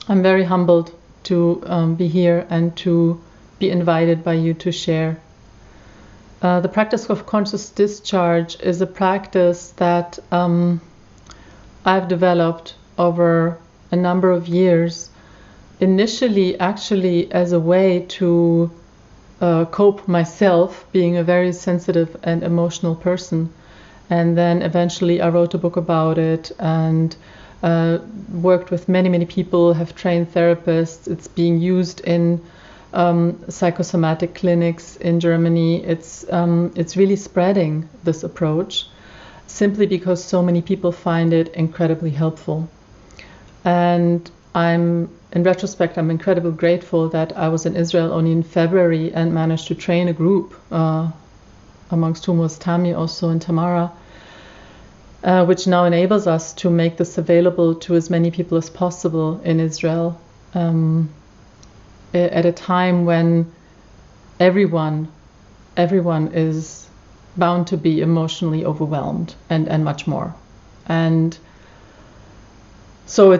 I'm very humbled to be here and to be invited by you to share. The practice of conscious discharge is a practice that I've developed over a number of years, initially actually as a way to cope myself, being a very sensitive and emotional person. And then eventually I wrote a book about it and worked with many people, have trained therapists. It's being used in psychosomatic clinics in Germany. It's really spreading, this approach, simply because so many people find it incredibly helpful. And in retrospect, I'm incredibly grateful that I was in Israel only in February and managed to train a group, amongst whom was Tami also and Tamara, which now enables us to make this available to as many people as possible in Israel, at a time when everyone is bound to be emotionally overwhelmed and much more. And so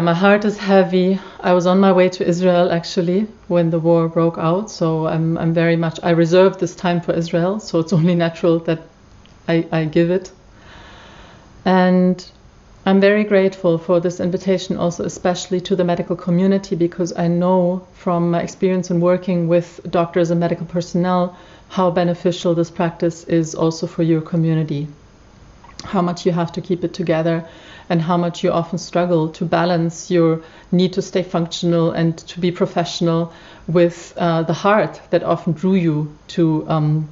my heart is heavy. I was on my way to Israel actually when the war broke out. So I reserved this time for Israel. So it's only natural that I give it. And I'm very grateful for this invitation also, especially to the medical community, because I know from my experience in working with doctors and medical personnel how beneficial this practice is also for your community, how much you have to keep it together and how much you often struggle to balance your need to stay functional and to be professional with the heart that often drew you to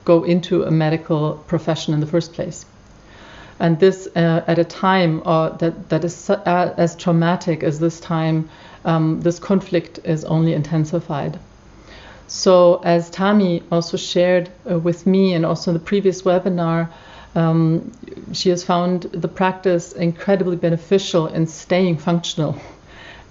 go into a medical profession in the first place. And this at a time that is as traumatic as this time, this conflict is only intensified. So as Tami also shared with me and also in the previous webinar, she has found the practice incredibly beneficial in staying functional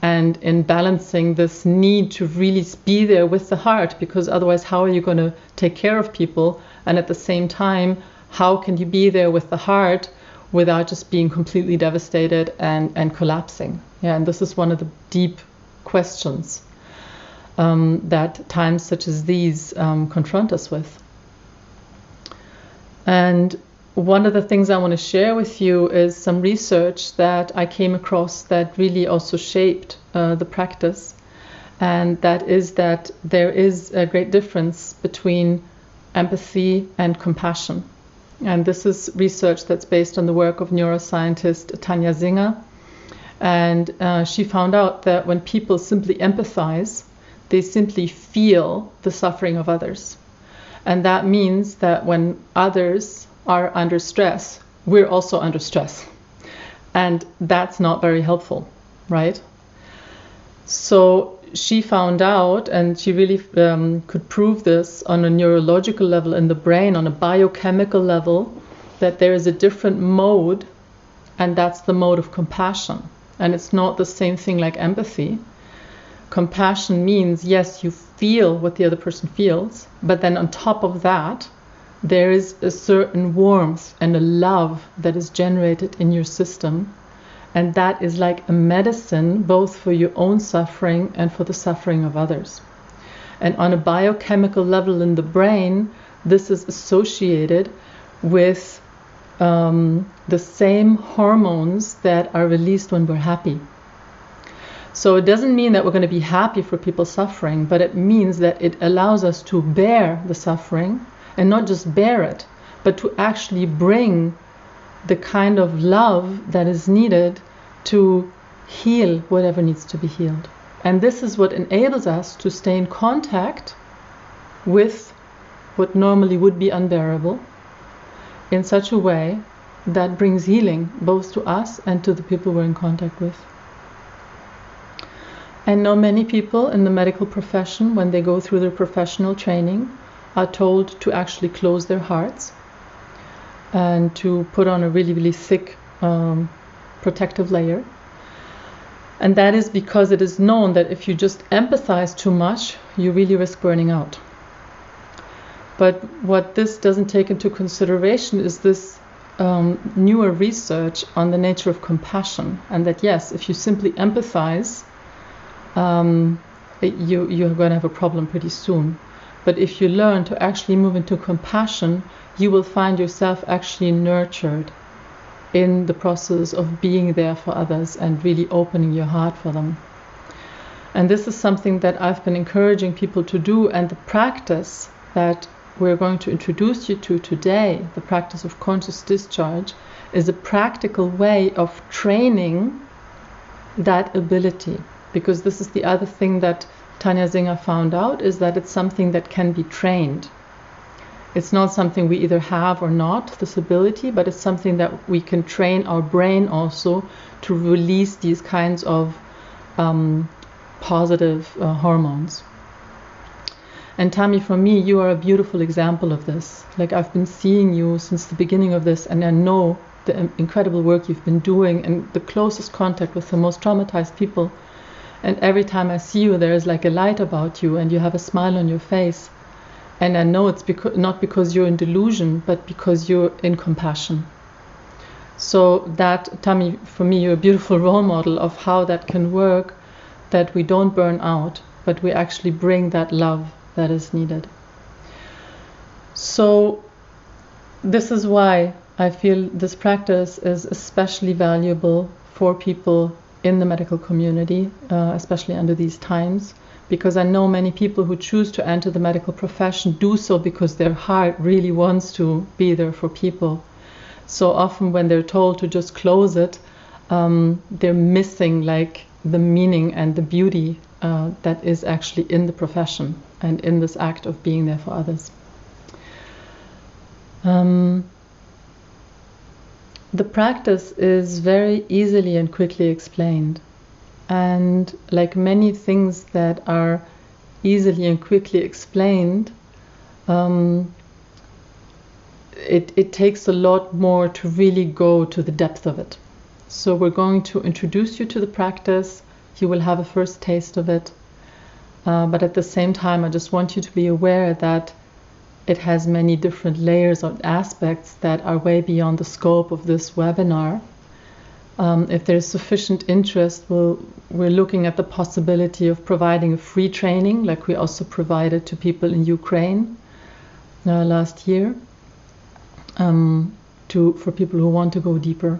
and in balancing this need to really be there with the heart, because otherwise how are you going to take care of people? And at the same time, how can you be there with the heart without just being completely devastated and collapsing? Yeah, and this is one of the deep questions that times such as these confront us with. And one of the things I want to share with you is some research that I came across that really also shaped the practice. And that is that there is a great difference between empathy and compassion. And this is research that's based on the work of neuroscientist Tanya Singer. And she found out that when people simply empathize, they simply feel the suffering of others. And that means that when others are under stress, we're also under stress. And that's not very helpful, right? So she found out, and she really could prove this on a neurological level in the brain, on a biochemical level, that there is a different mode, and that's the mode of compassion. And it's not the same thing like empathy. Compassion means, yes, you feel what the other person feels, but then on top of that, there is a certain warmth and a love that is generated in your system. And that is like a medicine, both for your own suffering and for the suffering of others. And on a biochemical level in the brain, this is associated with the same hormones that are released when we're happy. So it doesn't mean that we're going to be happy for people suffering, but it means that it allows us to bear the suffering, and not just bear it, but to actually bring the kind of love that is needed to heal whatever needs to be healed. And this is what enables us to stay in contact with what normally would be unbearable in such a way that brings healing both to us and to the people we're in contact with. I know many people in the medical profession, when they go through their professional training, are told to actually close their hearts and to put on a really, really thick protective layer. And that is because it is known that if you just empathize too much, you really risk burning out. But what this doesn't take into consideration is this newer research on the nature of compassion, and that yes, if you simply empathize, you're going to have a problem pretty soon. But if you learn to actually move into compassion, you will find yourself actually nurtured in the process of being there for others and really opening your heart for them. And this is something that I've been encouraging people to do, and the practice that we're going to introduce you to today, the practice of conscious discharge, is a practical way of training that ability. Because this is the other thing that Tanya Singer found out, is that it's something that can be trained. It's not something we either have or not, this ability, but it's something that we can train our brain also to release these kinds of positive hormones. And Tammy, for me, you are a beautiful example of this. Like, I've been seeing you since the beginning of this, and I know the incredible work you've been doing and the closest contact with the most traumatized people. And every time I see you, there is like a light about you, and you have a smile on your face. And I know it's not because you're in delusion, but because you're in compassion. So that, Tammy, for me, you're a beautiful role model of how that can work, that we don't burn out, but we actually bring that love that is needed. So this is why I feel this practice is especially valuable for people in the medical community, especially under these times, because I know many people who choose to enter the medical profession do so because their heart really wants to be there for people. So often when they're told to just close it, they're missing like the meaning and the beauty that is actually in the profession and in this act of being there for others. The practice is very easily and quickly explained. And like many things that are easily and quickly explained, it takes a lot more to really go to the depth of it. So we're going to introduce you to the practice. You will have a first taste of it. But at the same time, I just want you to be aware that it has many different layers or aspects that are way beyond the scope of this webinar. If there's sufficient interest, we're looking at the possibility of providing a free training, like we also provided to people in Ukraine last year, for people who want to go deeper.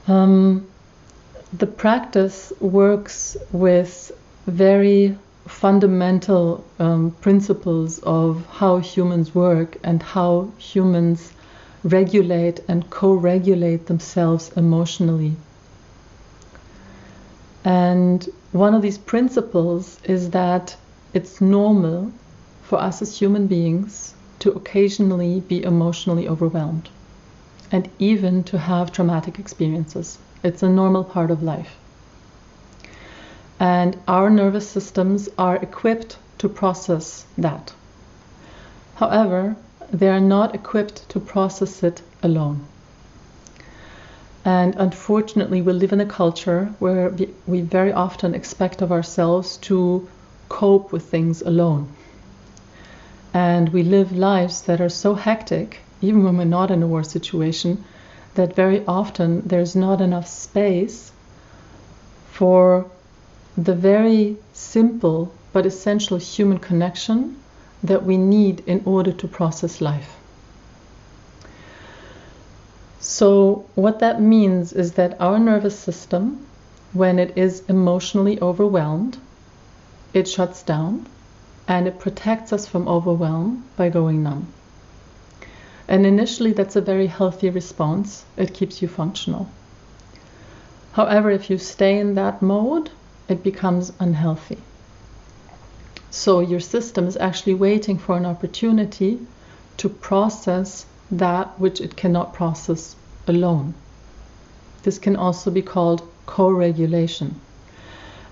The practice works with very fundamental principles of how humans work and how humans regulate and co-regulate themselves emotionally. And one of these principles is that it's normal for us as human beings to occasionally be emotionally overwhelmed and even to have traumatic experiences. It's a normal part of life. And our nervous systems are equipped to process that. However, they are not equipped to process it alone. And unfortunately, we live in a culture where we very often expect of ourselves to cope with things alone. And we live lives that are so hectic, even when we're not in a war situation, that very often there's not enough space for the very simple but essential human connection that we need in order to process life. So what that means is that our nervous system, when it is emotionally overwhelmed, it shuts down and it protects us from overwhelm by going numb. And initially that's a very healthy response. It keeps you functional. However, if you stay in that mode, it becomes unhealthy. So your system is actually waiting for an opportunity to process that which it cannot process alone. This can also be called co-regulation.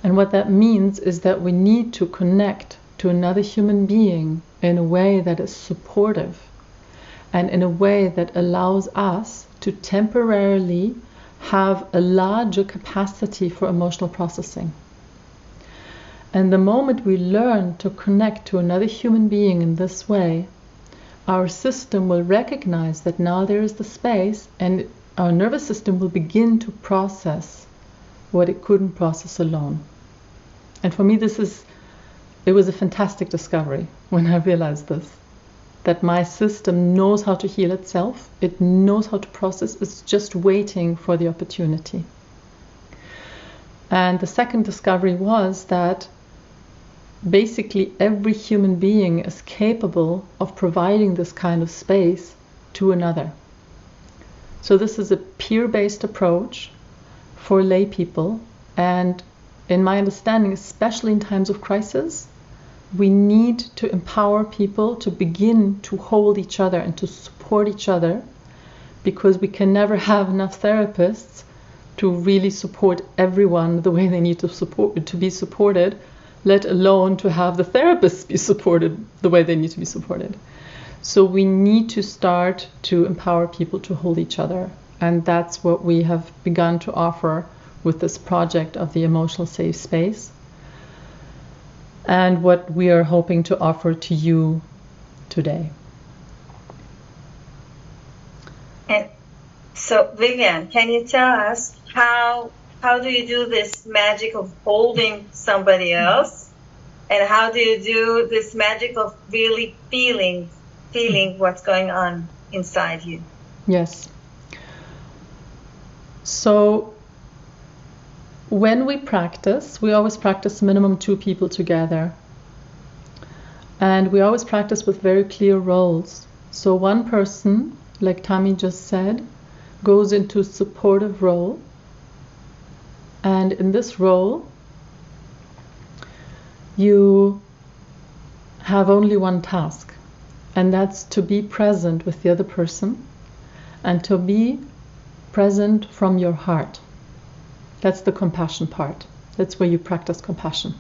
And what that means is that we need to connect to another human being in a way that is supportive and in a way that allows us to temporarily have a larger capacity for emotional processing. And the moment we learn to connect to another human being in this way, our system will recognize that now there is the space, and our nervous system will begin to process what it couldn't process alone. And for me, it was a fantastic discovery when I realized this, that my system knows how to heal itself. It knows how to process. It's just waiting for the opportunity. And the second discovery was that basically every human being is capable of providing this kind of space to another. So this is a peer-based approach for lay people, and in my understanding, especially in times of crisis, we need to empower people to begin to hold each other and to support each other, because we can never have enough therapists to really support everyone the way they need to be supported, let alone to have the therapists be supported the way they need to be supported. So we need to start to empower people to hold each other. And that's what we have begun to offer with this project of the emotional safe space, and what we are hoping to offer to you today. And so, Vivian, can you tell us how do you do this magic of holding somebody else, and how do you do this magic of really feeling what's going on inside you? Yes. So when we practice, we always practice minimum 2 people together. And we always practice with very clear roles. So one person, like Tami just said, goes into supportive role. And in this role, you have only one task, and that's to be present with the other person and to be present from your heart. That's the compassion part. That's where you practice compassion.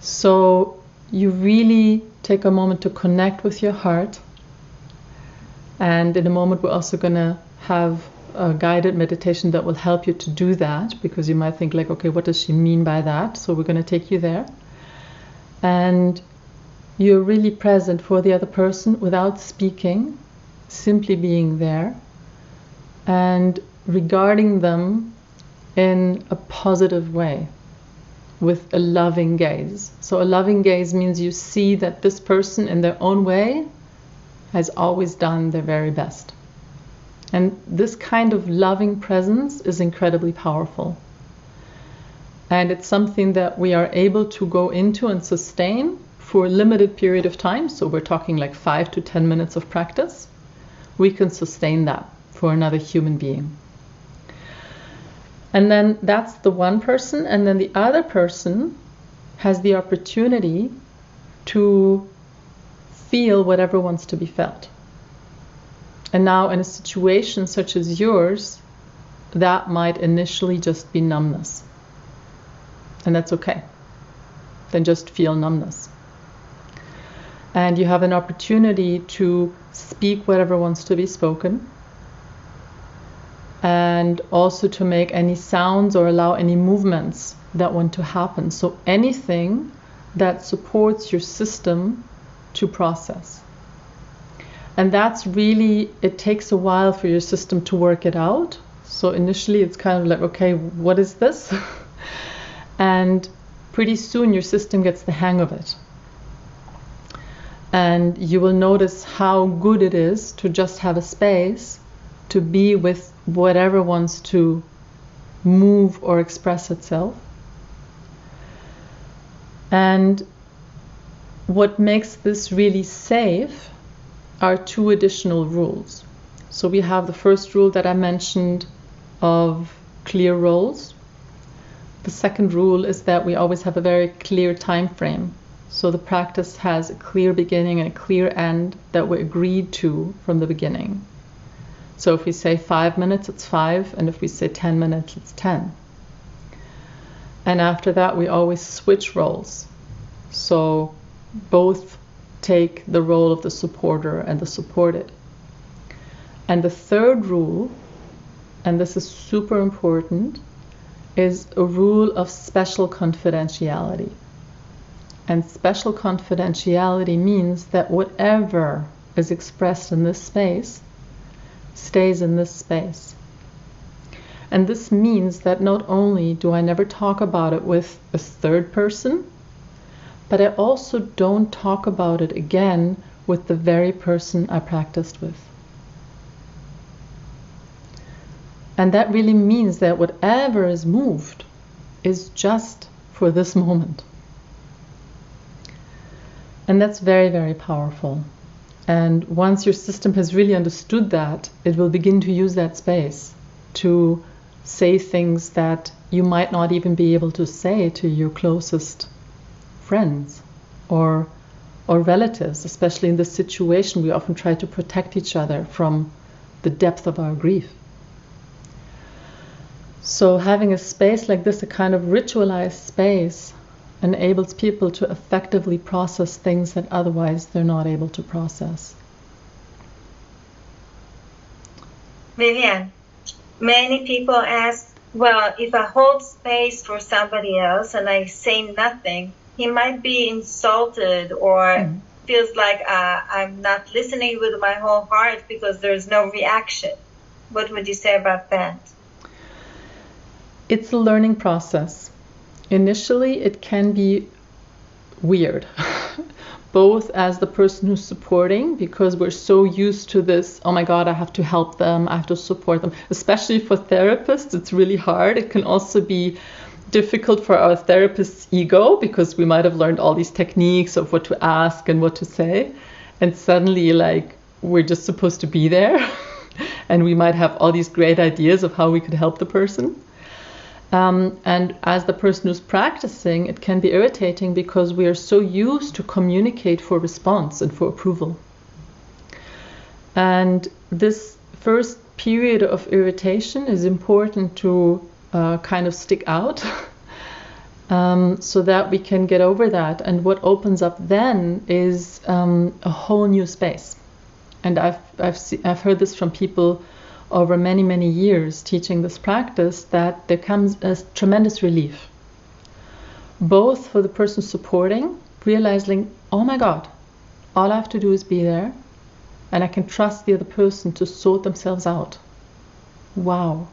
So you really take a moment to connect with your heart. And in a moment, we're also going to have a guided meditation that will help you to do that, because you might think like, okay, what does she mean by that? So we're going to take you there. And you're really present for the other person without speaking, simply being there and regarding them in a positive way with a loving gaze. So a loving gaze means you see that this person in their own way has always done their very best. And this kind of loving presence is incredibly powerful. And it's something that we are able to go into and sustain for a limited period of time. So we're talking like 5 to 10 minutes of practice. We can sustain that for another human being. And then that's the one person. And then the other person has the opportunity to feel whatever wants to be felt. And now in a situation such as yours, that might initially just be numbness. And that's okay. Then just feel numbness. And you have an opportunity to speak whatever wants to be spoken, and also to make any sounds or allow any movements that want to happen. So anything that supports your system to process. And that's really, it takes a while for your system to work it out. So initially it's kind of like, okay, what is this? And pretty soon your system gets the hang of it. And you will notice how good it is to just have a space to be with whatever wants to move or express itself. And what makes this really safe are 2 additional rules. So we have the first rule that I mentioned of clear roles. The second rule is that we always have a very clear time frame. So the practice has a clear beginning and a clear end that we agreed to from the beginning. So if we say 5 minutes, it's 5, and if we say 10 minutes, it's 10. And after that, we always switch roles. So both take the role of the supporter and the supported. And the third rule, and this is super important, is a rule of special confidentiality. And special confidentiality means that whatever is expressed in this space stays in this space. And this means that not only do I never talk about it with a third person, but I also don't talk about it again with the very person I practiced with. And that really means that whatever is moved is just for this moment. And that's very, very powerful. And once your system has really understood that, it will begin to use that space to say things that you might not even be able to say to your closest friends or relatives. Especially in this situation, we often try to protect each other from the depth of our grief. So having a space like this, a kind of ritualized space, enables people to effectively process things that otherwise they're not able to process. Vivian, many people ask, well, if I hold space for somebody else and I say nothing, he might be insulted or feels like I'm not listening with my whole heart because there's no reaction. What would you say about that? It's a learning process. Initially, it can be weird, both as the person who's supporting, because we're so used to this, oh my God, I have to help them, I have to support them. Especially for therapists, it's really hard. It can also be difficult for our therapist's ego, because we might have learned all these techniques of what to ask and what to say. And suddenly, like, we're just supposed to be there. And we might have all these great ideas of how we could help the person. And as the person who's practicing, it can be irritating because we are so used to communicate for response and for approval. And this first period of irritation is important to kind of stick out so that we can get over that. And what opens up then is a whole new space. And I've heard this from people over many, many years teaching this practice, that there comes a tremendous relief, both for the person supporting, realizing, oh my God, all I have to do is be there, and I can trust the other person to sort themselves out. Wow.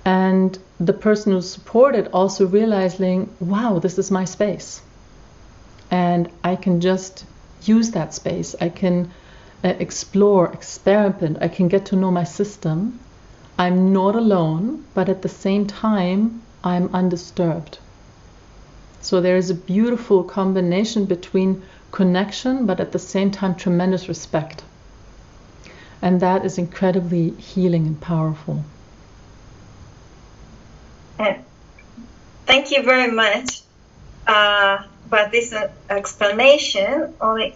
And the person who's supported also realizing, wow, this is my space. And I can just use that space. I can explore, experiment, I can get to know my system. I'm not alone, but at the same time, I'm undisturbed. So there is a beautiful combination between connection, but at the same time, tremendous respect. And that is incredibly healing and powerful. Thank you very much for this explanation. Only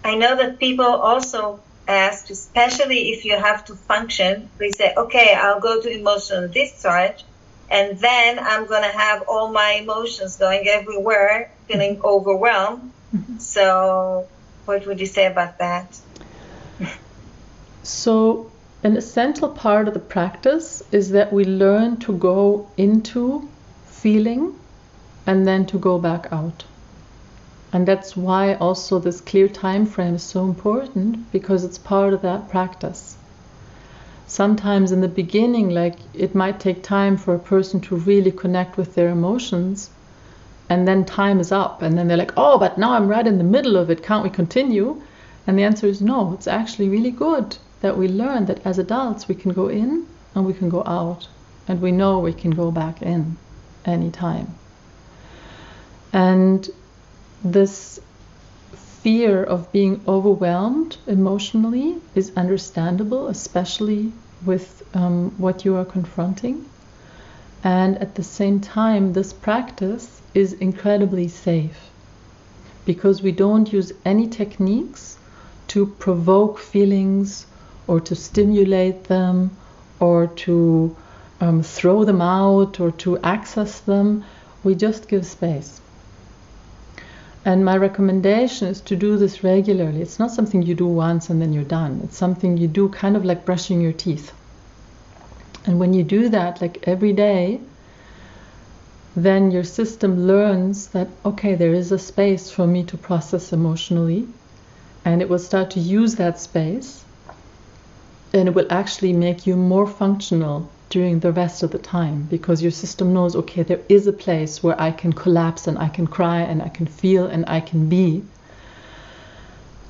I know that people also ask, especially if you have to function, they say, okay, I'll go to emotional discharge, and then I'm going to have all my emotions going everywhere, feeling overwhelmed. So what would you say about that? So an essential part of the practice is that we learn to go into feeling and then to go back out. And that's why also this clear time frame is so important, because it's part of that practice. Sometimes in the beginning, like, it might take time for a person to really connect with their emotions, and then time is up, and then they're like, oh, but now I'm right in the middle of it, can't we continue? And the answer is no. It's actually really good that we learn that as adults we can go in and we can go out, and we know we can go back in anytime. And this fear of being overwhelmed emotionally is understandable, especially with what you are confronting. And at the same time, this practice is incredibly safe, because we don't use any techniques to provoke feelings or to stimulate them or to throw them out or to access them. We just give space. And my recommendation is to do this regularly. It's not something you do once and then you're done. It's something you do kind of like brushing your teeth. And when you do that, like every day, then your system learns that, okay, there is a space for me to process emotionally, and it will start to use that space. And it will actually make you more functional during the rest of the time, because your system knows, okay, there is a place where I can collapse and I can cry and I can feel and I can be.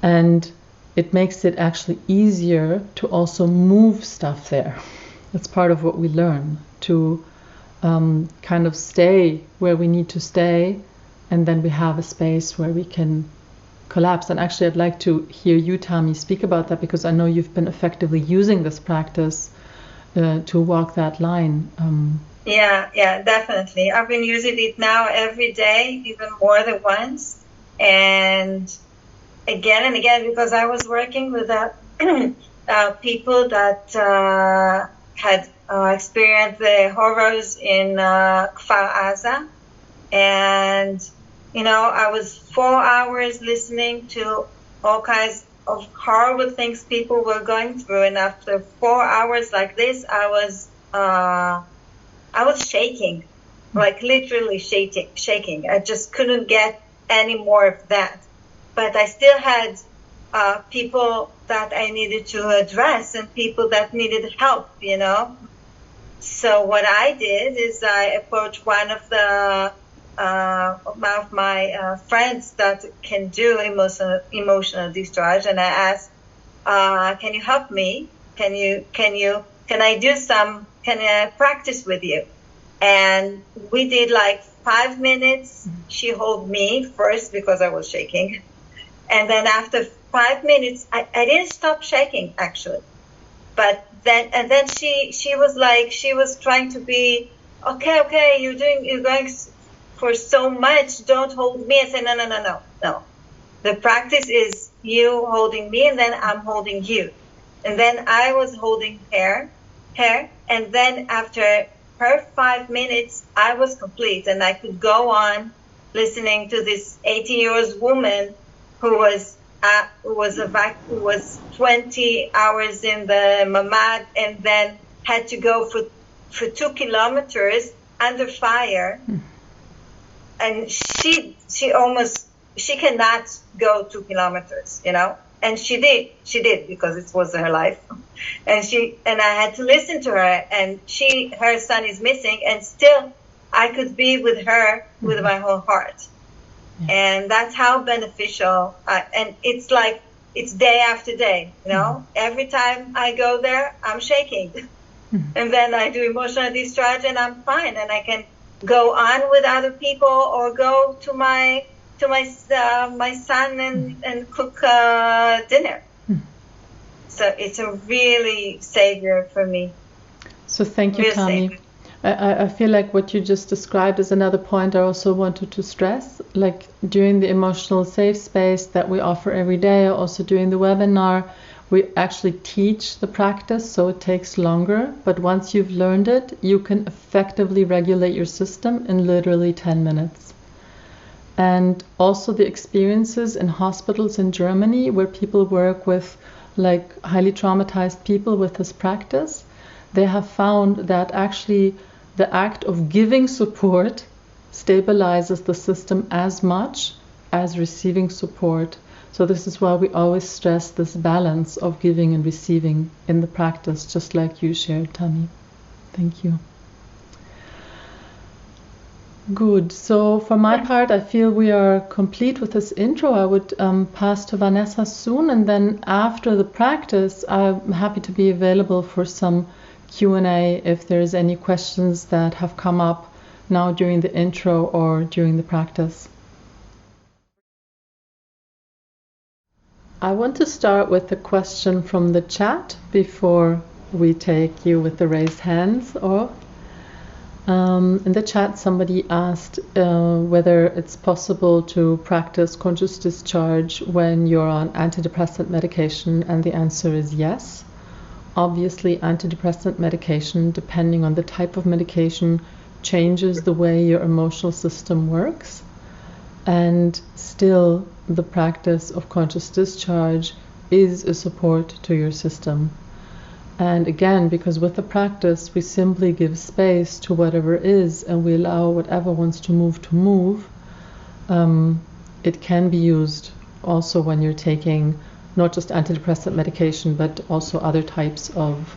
And it makes it actually easier to also move stuff there. That's part of what we learn, to kind of stay where we need to stay, and then we have a space where we can collapse. And actually, I'd like to hear you, Tami, speak about that, because I know you've been effectively using this practice to walk that line. Yeah, definitely. I've been using it now every day, even more than once. And again, because I was working with people that had experienced the horrors in Kfar Aza. And, I was 4 hours listening to all kinds of horrible things people were going through. And after 4 hours like this, I was shaking, like literally shaking. I just couldn't get any more of that. But I still had people that I needed to address and people that needed help, So what I did is I approached one of my friends that can do emotional discharge, and I asked, "Can you help me? Can I practice with you?" And we did like 5 minutes. She held me first because I was shaking, and then after 5 minutes, I didn't stop shaking actually, but then she was trying to be okay. You're going for so much. Don't hold me. I said no. The practice is you holding me, and then I'm holding you, and then I was holding her, and then after her 5 minutes, I was complete, and I could go on listening to this 80-year-old woman who was 20 hours in the mamad, and then had to go for 2 kilometers under fire. And she cannot go 2 kilometers, and she did because it was her life. And I had to listen to her, and her son is missing, and still I could be with her with my whole heart. Yeah. And that's how beneficial, and it's like, it's day after day, Every time I go there, I'm shaking. And then I do emotional discharge and I'm fine, and I can go on with other people or go to my son and cook dinner. So it's a really savior for me. So thank you, Tami. I feel like what you just described is another point I also wanted to stress. Like during the emotional safe space that we offer every day, also during the webinar, we actually teach the practice, so it takes longer. But once you've learned it, you can effectively regulate your system in literally 10 minutes. And also the experiences in hospitals in Germany where people work with like highly traumatized people with this practice, they have found that actually the act of giving support stabilizes the system as much as receiving support. So this is why we always stress this balance of giving and receiving in the practice, just like you shared, Tami. Thank you. Good. So for my part, I feel we are complete with this intro. I would pass to Vanessa soon, and then after the practice, I'm happy to be available for some Q&A if there's any questions that have come up now during the intro or during the practice. I want to start with a question from the chat before we take you with the raised hands. In the chat, somebody asked whether it's possible to practice conscious discharge when you're on antidepressant medication, and the answer is yes. Obviously, antidepressant medication, depending on the type of medication, changes the way your emotional system works. And still, the practice of conscious discharge is a support to your system. And again, because with the practice, we simply give space to whatever is, and we allow whatever wants to move, it can be used also when you're taking not just antidepressant medication, but also other types of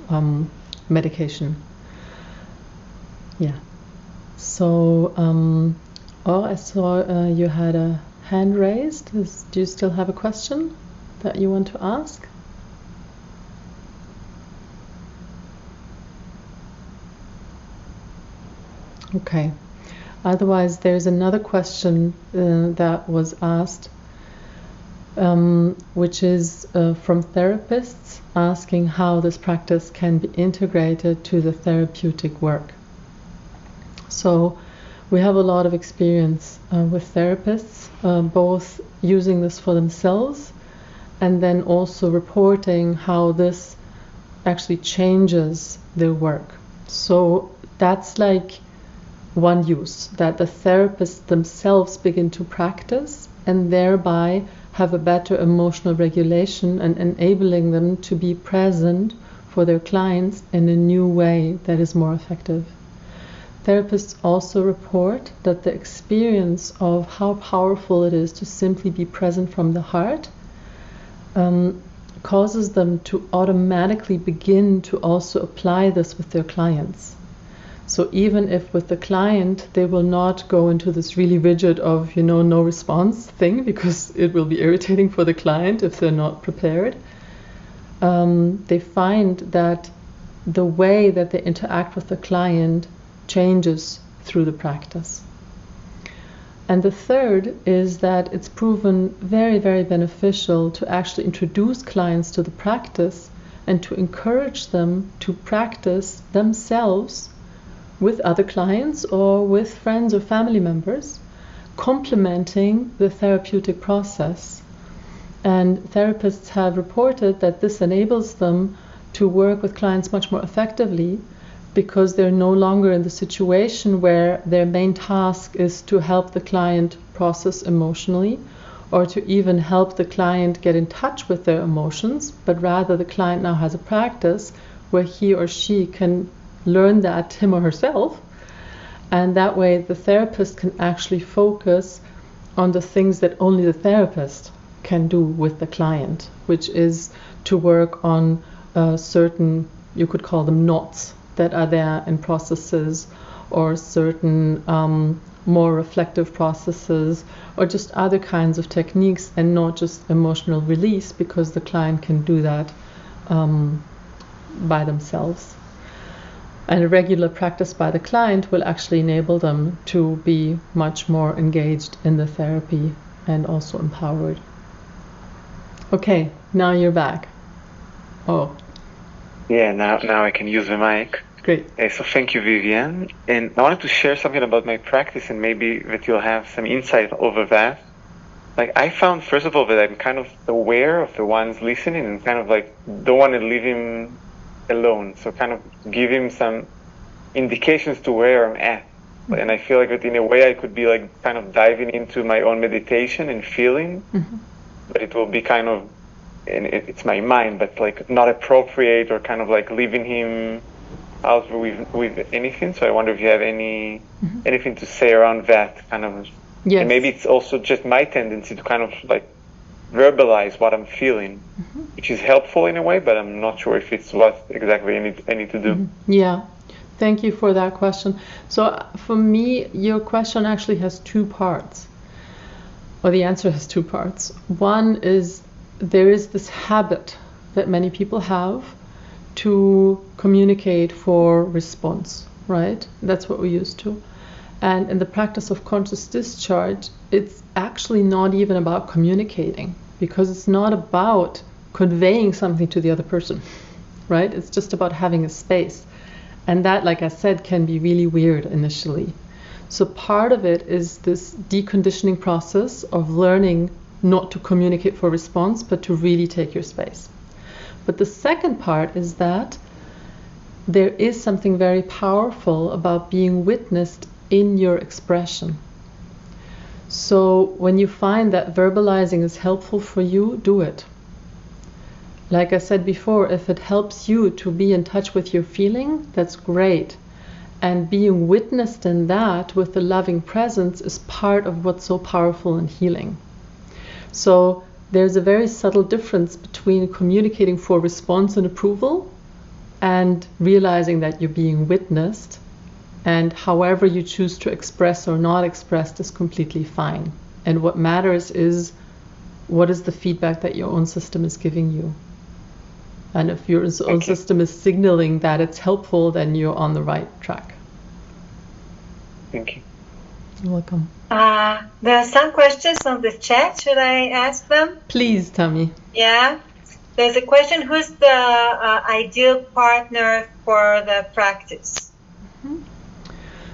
medication. Yeah. So, I saw you had a hand raised. Do you still have a question that you want to ask? Okay. Otherwise, there's another question that was asked, which is from therapists asking how this practice can be integrated to the therapeutic work. So we have a lot of experience with therapists, both using this for themselves and then also reporting how this actually changes their work. So that's like one use, that the therapists themselves begin to practice and thereby have a better emotional regulation and enabling them to be present for their clients in a new way that is more effective. Therapists also report that the experience of how powerful it is to simply be present from the heart causes them to automatically begin to also apply this with their clients. So even if with the client they will not go into this really rigid of, no response thing, because it will be irritating for the client if they're not prepared, they find that the way that they interact with the client changes through the practice. And the third is that it's proven very, very beneficial to actually introduce clients to the practice and to encourage them to practice themselves with other clients or with friends or family members, complementing the therapeutic process. And therapists have reported that this enables them to work with clients much more effectively because they're no longer in the situation where their main task is to help the client process emotionally or to even help the client get in touch with their emotions, but rather the client now has a practice where he or she can learn that him or herself, and that way the therapist can actually focus on the things that only the therapist can do with the client, which is to work on certain, you could call them knots that are there in processes, or certain more reflective processes, or just other kinds of techniques, and not just emotional release, because the client can do that by themselves. And a regular practice by the client will actually enable them to be much more engaged in the therapy and also empowered. Okay, now you're back. Oh. Yeah, now I can use the mic. Great. So thank you, Vivian. And I wanted to share something about my practice, and maybe that you'll have some insight over that. Like, I found, first of all, that I'm kind of aware of the ones listening and kind of like don't want to leave him alone. So kind of give him some indications to where I'm at. Mm-hmm. And I feel like that in a way I could be like kind of diving into my own meditation and feeling, mm-hmm. but it will be kind of, and it's my mind, but like not appropriate or kind of like leaving him out with anything. So I wonder if you have anything to say around that kind of. Yes. And maybe it's also just my tendency to kind of like verbalize what I'm feeling, mm-hmm. which is helpful in a way, but I'm not sure if it's what exactly I need to do. Mm-hmm. Yeah, thank you for that question. So for me, your question actually has two parts, or the answer has two parts. One is there is this habit that many people have to communicate for response, right? That's what we're used to. And in the practice of conscious discharge, it's actually not even about communicating, because it's not about conveying something to the other person, right? It's just about having a space. And that, like I said, can be really weird initially. So part of it is this deconditioning process of learning not to communicate for response, but to really take your space. But the second part is that there is something very powerful about being witnessed in your expression. So when you find that verbalizing is helpful for you, do it. Like I said before, if it helps you to be in touch with your feeling, that's great. And being witnessed in that with the loving presence is part of what's so powerful and healing. So there's a very subtle difference between communicating for response and approval and realizing that you're being witnessed, and however you choose to express or not express is completely fine. And what matters is what is the feedback that your own system is giving you. And if your own system is signaling that it's helpful, then you're on the right track. Thank you. You're welcome. There are some questions on the chat. Should I ask them? Please, Tammy. Yeah. There's a question, who's the ideal partner for the practice?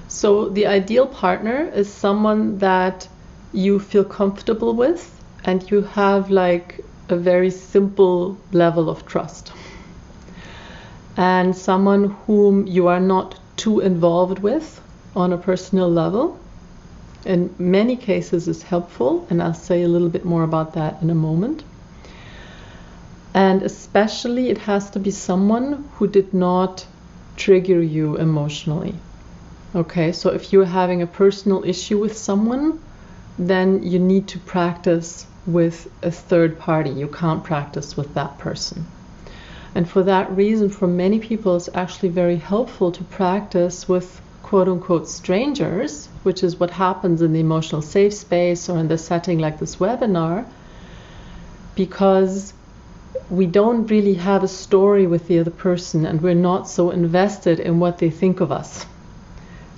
So the ideal partner is someone that you feel comfortable with and you have like a very simple level of trust. And someone whom you are not too involved with on a personal level. In many cases is helpful, and I'll say a little bit more about that in a moment. And especially it has to be someone who did not trigger you emotionally. Okay, so if you're having a personal issue with someone, then you need to practice with a third party. You can't practice with that person. And for that reason, for many people, it's actually very helpful to practice with quote-unquote strangers, which is what happens in the emotional safe space or in the setting like this webinar, because we don't really have a story with the other person and we're not so invested in what they think of us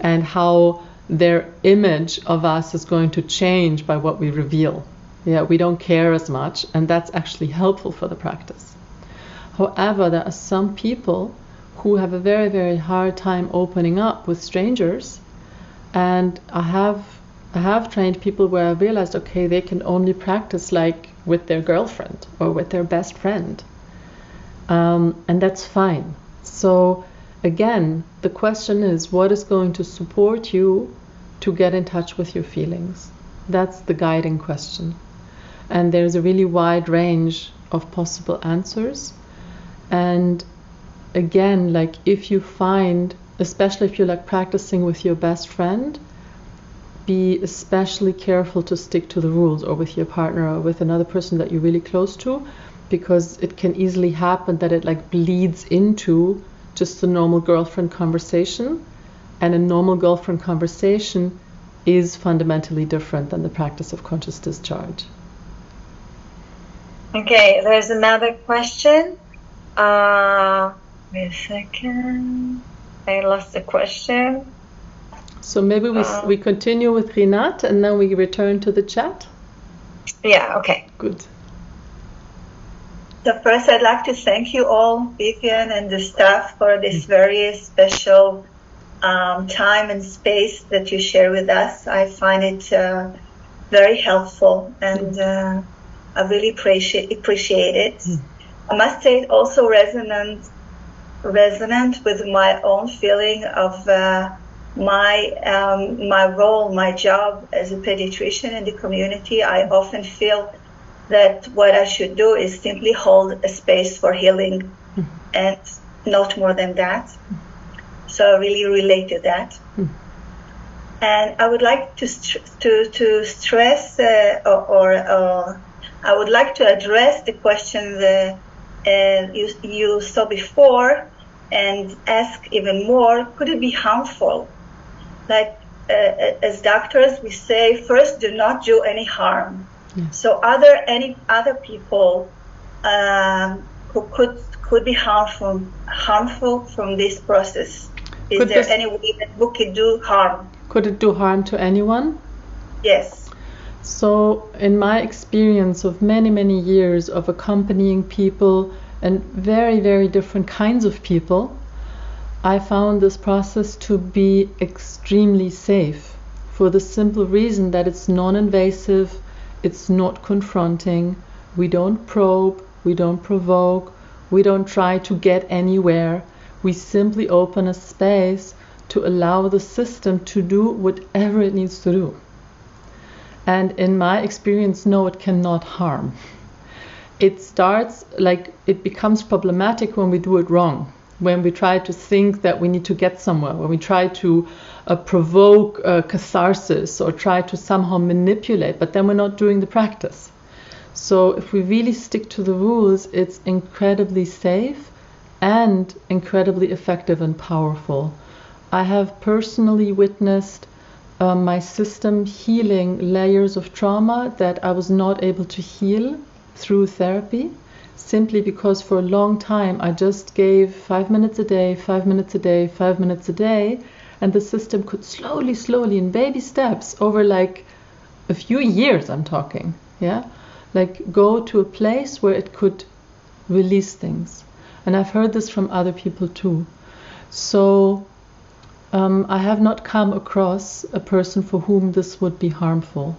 and how their image of us is going to change by what we reveal. Yeah, we don't care as much, and that's actually helpful for the practice. However, there are some people who have a very, very hard time opening up with strangers, and I have trained people where I realized, okay, they can only practice like with their girlfriend or with their best friend, and that's fine. So again, the question is, what is going to support you to get in touch with your feelings? That's the guiding question. And there's a really wide range of possible answers. And again, like if you find, especially if you're like practicing with your best friend, be especially careful to stick to the rules, or with your partner or with another person that you're really close to, because it can easily happen that it like bleeds into just a normal girlfriend conversation. And a normal girlfriend conversation is fundamentally different than the practice of conscious discharge. Okay, there's another question. Wait a second. I lost the question. So maybe we continue with Rinat and then we return to the chat? Yeah, okay. Good. So first I'd like to thank you all, Vivian and the staff, for this very special time and space that you share with us. I find it very helpful, and I really appreciate it. I must say it also resonant with my own feeling of my role, my job as a pediatrician in the community. I often feel that what I should do is simply hold a space for healing and not more than that. So I really relate to that. And I would like to stress I would like to address the question that you saw before and ask even more, could it be harmful? Like as doctors, we say, first, do not do any harm. Yes. So are there any other people who could be harmful from this process? Is there any way that we could do harm? Could it do harm to anyone? Yes. So in my experience of many, many years of accompanying people and very, very different kinds of people, I found this process to be extremely safe for the simple reason that it's non-invasive, it's not confronting, we don't probe, we don't provoke, we don't try to get anywhere. We simply open a space to allow the system to do whatever it needs to do. And in my experience, no, it cannot harm. It starts, like, it becomes problematic when we do it wrong, when we try to think that we need to get somewhere, when we try to provoke catharsis or try to somehow manipulate, but then we're not doing the practice. So if we really stick to the rules, it's incredibly safe and incredibly effective and powerful. I have personally witnessed my system healing layers of trauma that I was not able to heal through therapy, simply because for a long time I just gave 5 minutes a day, 5 minutes a day, 5 minutes a day, and the system could slowly in baby steps over like a few years, I'm talking, yeah, like go to a place where it could release things. And I've heard this from other people too. So I have not come across a person for whom this would be harmful.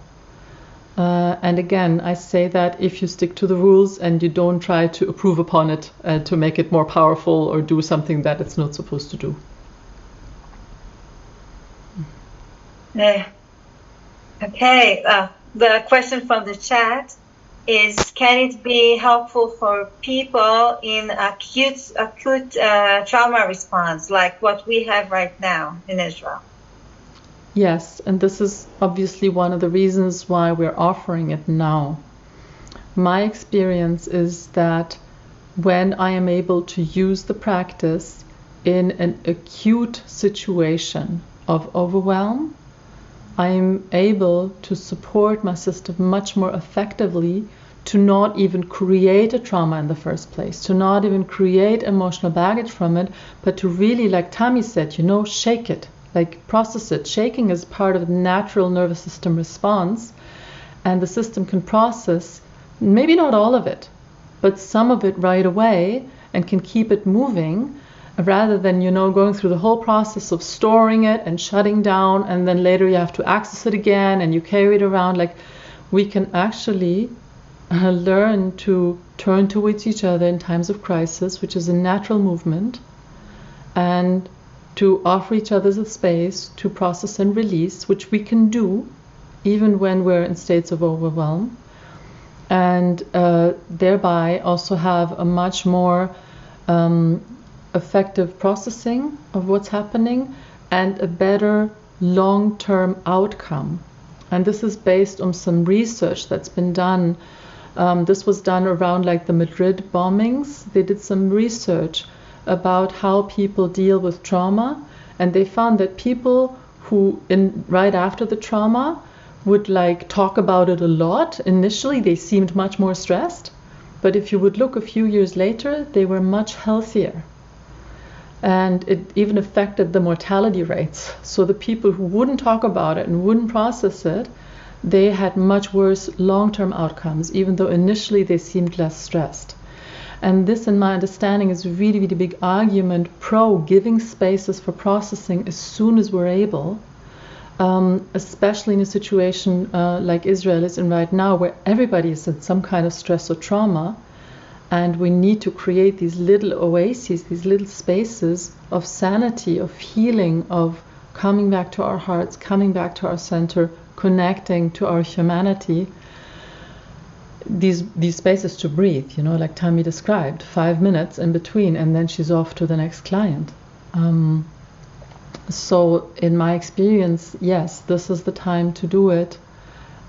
And again, I say that if you stick to the rules and you don't try to improve upon it to make it more powerful or do something that it's not supposed to do. Yeah. Okay. The question from the chat is: can it be helpful for people in acute trauma response, like what we have right now in Israel? Yes, and this is obviously one of the reasons why we're offering it now. My experience is that when I am able to use the practice in an acute situation of overwhelm, I am able to support my system much more effectively to not even create a trauma in the first place, to not even create emotional baggage from it, but to really, like Tammy said, shake it, like process it. Shaking is part of the natural nervous system response, and the system can process, maybe not all of it, but some of it right away and can keep it moving, rather than, going through the whole process of storing it and shutting down, and then later you have to access it again and you carry it around. Like, we can actually learn to turn towards each other in times of crisis, which is a natural movement, and to offer each other the space to process and release, which we can do even when we're in states of overwhelm, and thereby also have a much more effective processing of what's happening and a better long-term outcome. And this is based on some research that's been done. This was done around like the Madrid bombings. They did some research about how people deal with trauma, and they found that people who right after the trauma would like talk about it a lot. Initially they seemed much more stressed, but if you would look a few years later, they were much healthier. And it even affected the mortality rates. So the people who wouldn't talk about it and wouldn't process it, they had much worse long-term outcomes, even though initially they seemed less stressed. And this, in my understanding, is a really, really big argument pro giving spaces for processing as soon as we're able, especially in a situation like Israel is in right now, where everybody is in some kind of stress or trauma. And we need to create these little oases, these little spaces of sanity, of healing, of coming back to our hearts, coming back to our center, connecting to our humanity. These spaces to breathe, like Tammy described, 5 minutes in between, and then she's off to the next client. So in my experience, yes, this is the time to do it,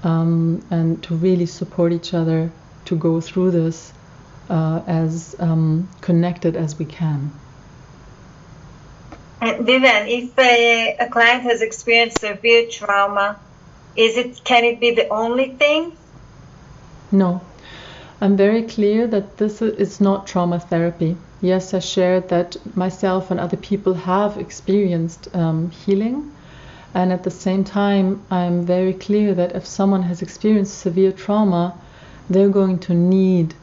and to really support each other to go through this as connected as we can. And Vivian, if a client has experienced severe trauma, can it be the only thing? No. I'm very clear that this is not trauma therapy. Yes, I shared that myself and other people have experienced healing. And at the same time, I'm very clear that if someone has experienced severe trauma, they're going to need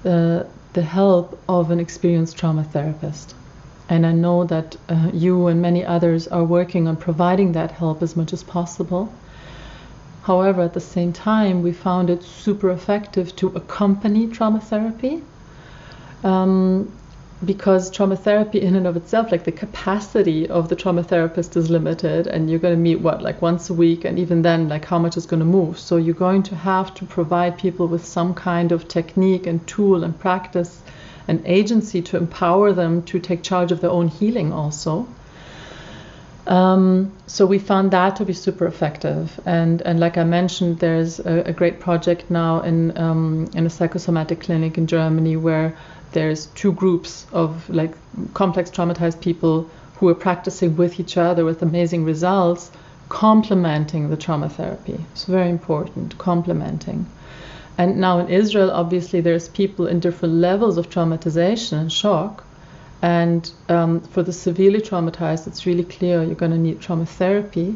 the help of an experienced trauma therapist. And I know that you and many others are working on providing that help as much as possible. However, at the same time, we found it super effective to accompany trauma therapy, because trauma therapy in and of itself, like the capacity of the trauma therapist is limited, and you're going to meet like once a week, and even then, like how much is going to move. So you're going to have to provide people with some kind of technique and tool and practice and agency to empower them to take charge of their own healing also. So we found that to be super effective, and like I mentioned, there's a great project now in a psychosomatic clinic in Germany where there's two groups of like complex traumatized people who are practicing with each other with amazing results, complementing the trauma therapy. It's very important, complementing. And now in Israel, obviously, there's people in different levels of traumatization and shock. And for the severely traumatized, it's really clear you're going to need trauma therapy,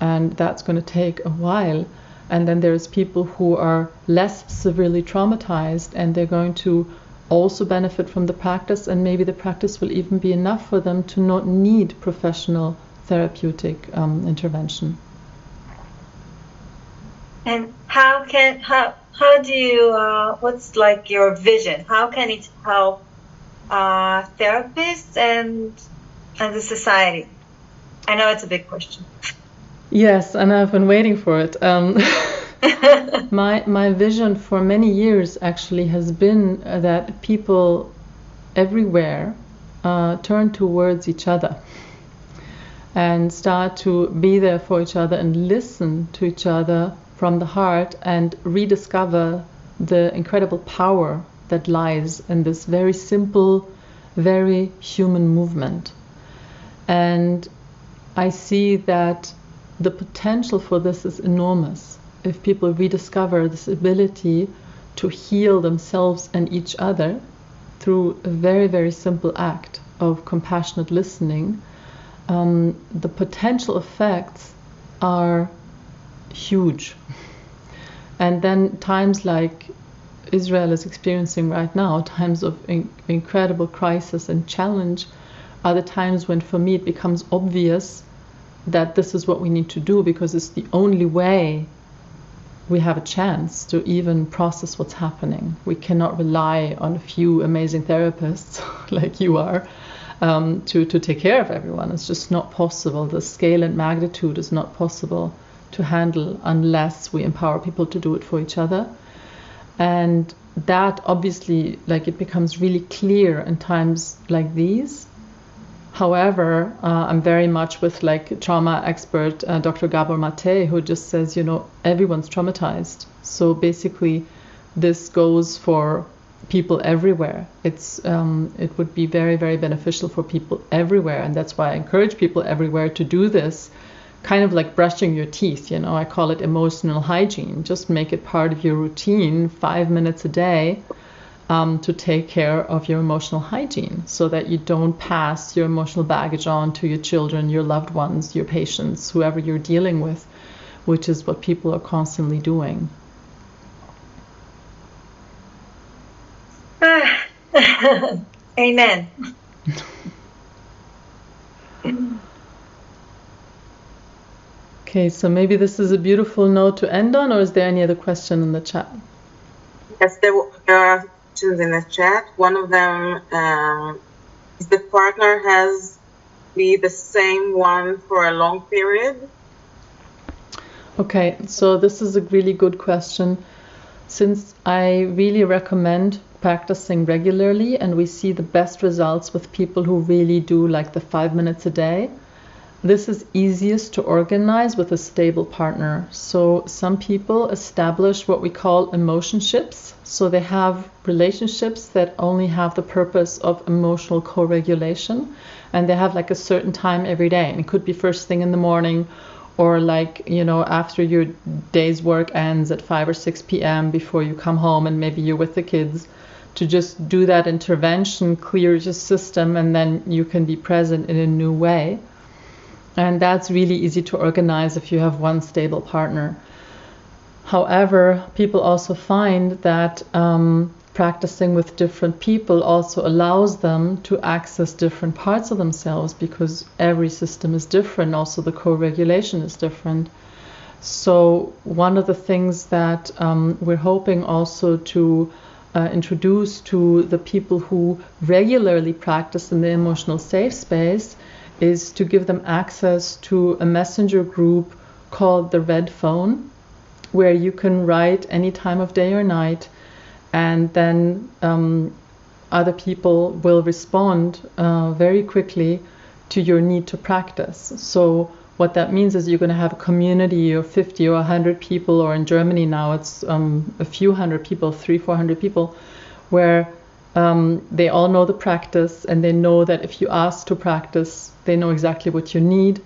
and that's going to take a while. And then there's people who are less severely traumatized, and they're going to also benefit from the practice, and maybe the practice will even be enough for them to not need professional therapeutic intervention. And how do you, what's like your vision? How can it help therapists and the society? I know it's a big question. Yes, and I've been waiting for it. My vision for many years actually has been that people everywhere turn towards each other and start to be there for each other and listen to each other from the heart and rediscover the incredible power that lies in this very simple, very human movement. And I see that the potential for this is enormous. If people rediscover this ability to heal themselves and each other through a very, very simple act of compassionate listening, the potential effects are huge. And then times like Israel is experiencing right now, times of incredible crisis and challenge, are the times when for me it becomes obvious that this is what we need to do, because it's the only way we have a chance to even process what's happening. We cannot rely on a few amazing therapists like you are to take care of everyone. It's just not possible. The scale and magnitude is not possible to handle unless we empower people to do it for each other. And that obviously, like, it becomes really clear in times like these. However, I'm very much with like trauma expert Dr. Gabor Mate, who just says, you know, everyone's traumatized. So basically, this goes for people everywhere. It would be very, very beneficial for people everywhere, and that's why I encourage people everywhere to do this. Kind of like brushing your teeth, you know, I call it emotional hygiene. Just make it part of your routine, 5 minutes a day, to take care of your emotional hygiene, so that you don't pass your emotional baggage on to your children, your loved ones, your patients, whoever you're dealing with, which is what people are constantly doing. Amen. Okay, so maybe this is a beautiful note to end on, or is there any other question in the chat? Yes, there are two in the chat. One of them is the partner has be the same one for a long period? Okay, so this is a really good question. Since I really recommend practicing regularly, and we see the best results with people who really do like the 5 minutes a day, this is easiest to organize with a stable partner. So some people establish what we call emotionships. So they have relationships that only have the purpose of emotional co-regulation, and they have like a certain time every day. And it could be first thing in the morning, or like, you know, after your day's work ends at 5 or 6 p.m. before you come home and maybe you're with the kids, to just do that intervention, clear your system, and then you can be present in a new way. And that's really easy to organize if you have one stable partner. However, people also find that practicing with different people also allows them to access different parts of themselves, because every system is different. Also, the co-regulation is different. So one of the things that we're hoping also to introduce to the people who regularly practice in the emotional safe space is to give them access to a messenger group called the Red Phone, where you can write any time of day or night, and then other people will respond very quickly to your need to practice. So what that means is you're going to have a community of 50 or 100 people, or in Germany now it's a few hundred people, 300-400 people, where they all know the practice, and they know that if you ask to practice, they know exactly what you need,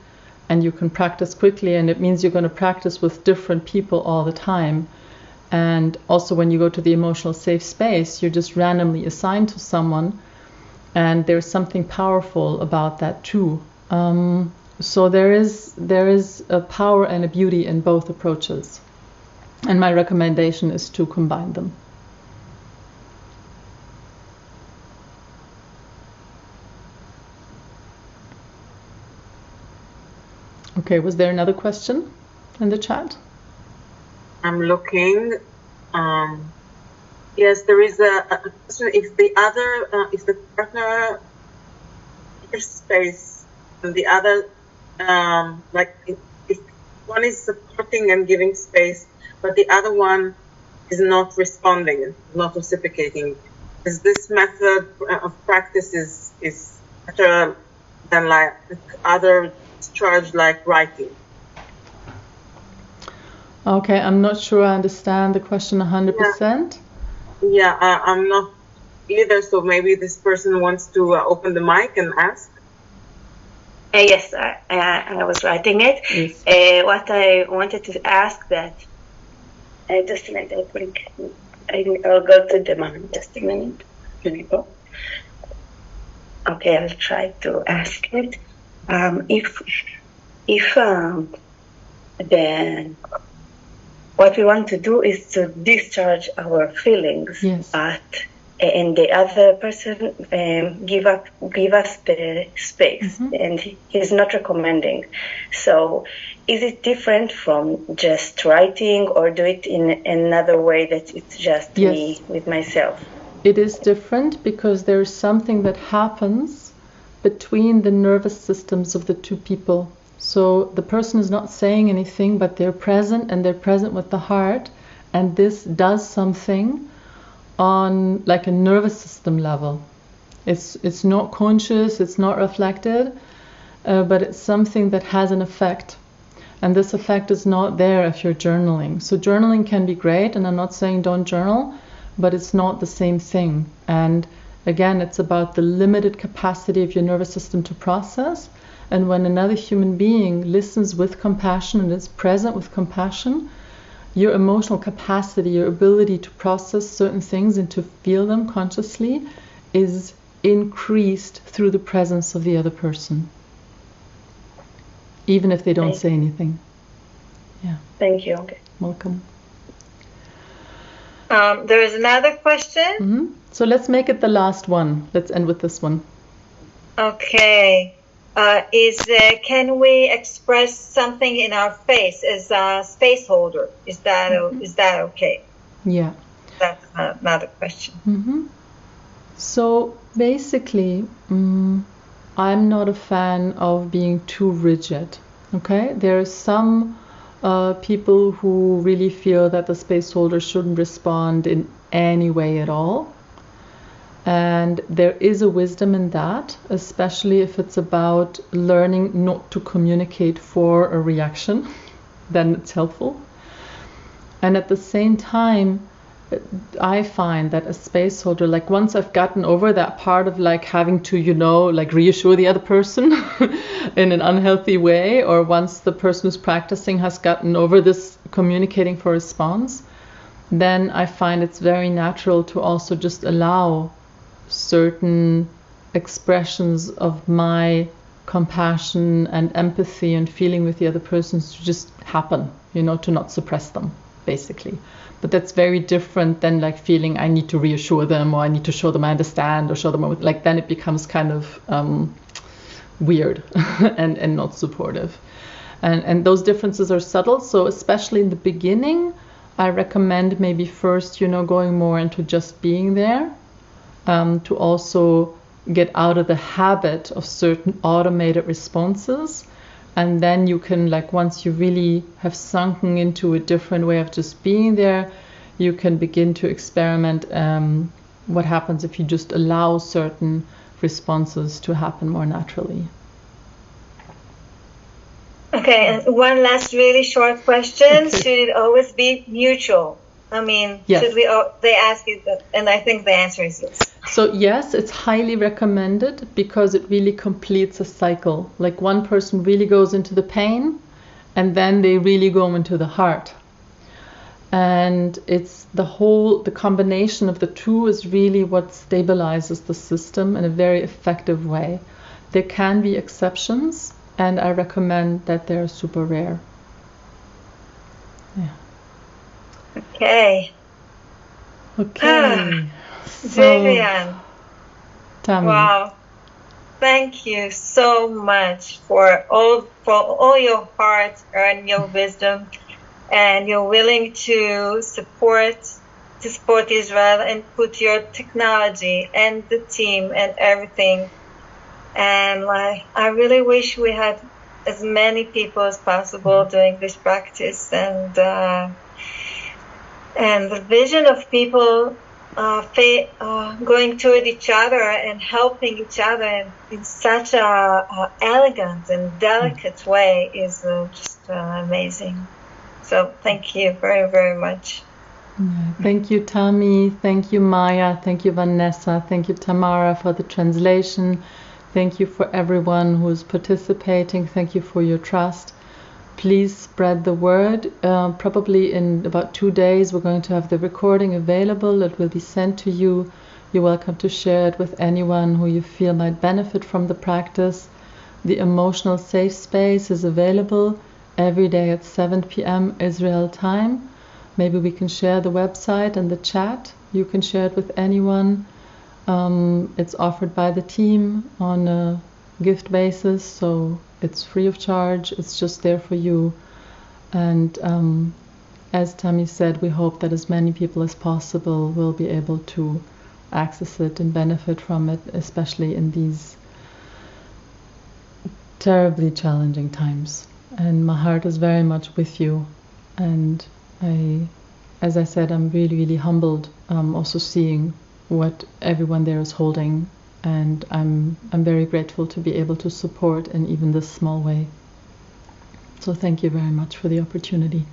and you can practice quickly. And it means you're going to practice with different people all the time. And also when you go to the emotional safe space, you're just randomly assigned to someone, and there's something powerful about that too. So there is a power and a beauty in both approaches, and my recommendation is to combine them. Okay, was there another question in the chat? I'm looking. Yes, there is a question. If the partner gives space and the other, if one is supporting and giving space, but the other one is not responding, not reciprocating, is this method of practice is better than like other charge like writing? Okay, I'm not sure I understand the question 100%. Yeah, I'm not either, so maybe this person wants to open the mic and ask. Yes, I was writing it. Yes. What I wanted to ask that, just a minute, I'll go to the moment, just a minute. Here we go. Okay, I'll try to ask it. If what we want to do is to discharge our feelings, yes, but and the other person give us the space, mm-hmm, and he's not recommending. So is it different from just writing, or do it in another way that it's just yes, me with myself? It is different because there is something that happens between the nervous systems of the two people. So the person is not saying anything, but they're present, and they're present with the heart, and this does something on like a nervous system level. It's not conscious, it's not reflected, but it's something that has an effect. And this effect is not there if you're journaling. So journaling can be great, and I'm not saying don't journal, but it's not the same thing. And again, it's about the limited capacity of your nervous system to process. And when another human being listens with compassion and is present with compassion, your emotional capacity, your ability to process certain things and to feel them consciously is increased through the presence of the other person, even if they don't say anything. Yeah. Thank you. Okay. Welcome. There is another question. Mm-hmm. So let's make it the last one. Let's end with this one. Okay. Can we express something in our face as a space holder? Is that okay? Yeah. That's another question. Mm-hmm. So basically, I'm not a fan of being too rigid. Okay, there are some people who really feel that the space holder shouldn't respond in any way at all. And there is a wisdom in that, especially if it's about learning not to communicate for a reaction, then it's helpful. And at the same time, I find that a space holder, like once I've gotten over that part of like having to, like reassure the other person in an unhealthy way, or once the person who's practicing has gotten over this communicating for response, then I find it's very natural to also just allow certain expressions of my compassion and empathy and feeling with the other person to just happen, to not suppress them, basically. But that's very different than like feeling I need to reassure them, or I need to show them I understand, or show them like, then it becomes kind of weird and not supportive. And those differences are subtle. So especially in the beginning, I recommend maybe first, going more into just being there. To also get out of the habit of certain automated responses. And then you can, like, once you really have sunken into a different way of just being there, you can begin to experiment what happens if you just allow certain responses to happen more naturally. Okay, and one last really short question. Should it always be mutual? I mean, Yes. should we? They ask you that, and I think the answer is yes. So yes, it's highly recommended because it really completes a cycle. Like one person really goes into the pain and then they really go into the heart. And it's the combination of the two is really what stabilizes the system in a very effective way. There can be exceptions, and I recommend that they're super rare. Yeah. Okay. Okay. Vivian. Tammy. Wow. Thank you so much for all your heart and your wisdom, and you're willing to support Israel and put your technology and the team and everything. And I really wish we had as many people as possible doing this practice, and the vision of people going toward each other and helping each other in such a elegant and delicate way is just amazing. So thank you very, very much. Thank you, Tammy. Thank you, Maya. Thank you, Vanessa. Thank you, Tamara, for the translation. Thank you for everyone who is participating. Thank you for your trust. Please spread the word. Probably in about 2 days, we're going to have the recording available. It will be sent to you. You're welcome to share it with anyone who you feel might benefit from the practice. The emotional safe space is available every day at 7 p.m. Israel time. Maybe we can share the website and the chat. You can share it with anyone. It's offered by the team on a gift basis, so it's free of charge. It's just there for you. And as Tammy said, we hope that as many people as possible will be able to access it and benefit from it, especially in these terribly challenging times. And my heart is very much with you. And as I said, I'm really, really humbled also seeing what everyone there is holding, and I'm very grateful to be able to support in even this small way. So thank you very much for the opportunity.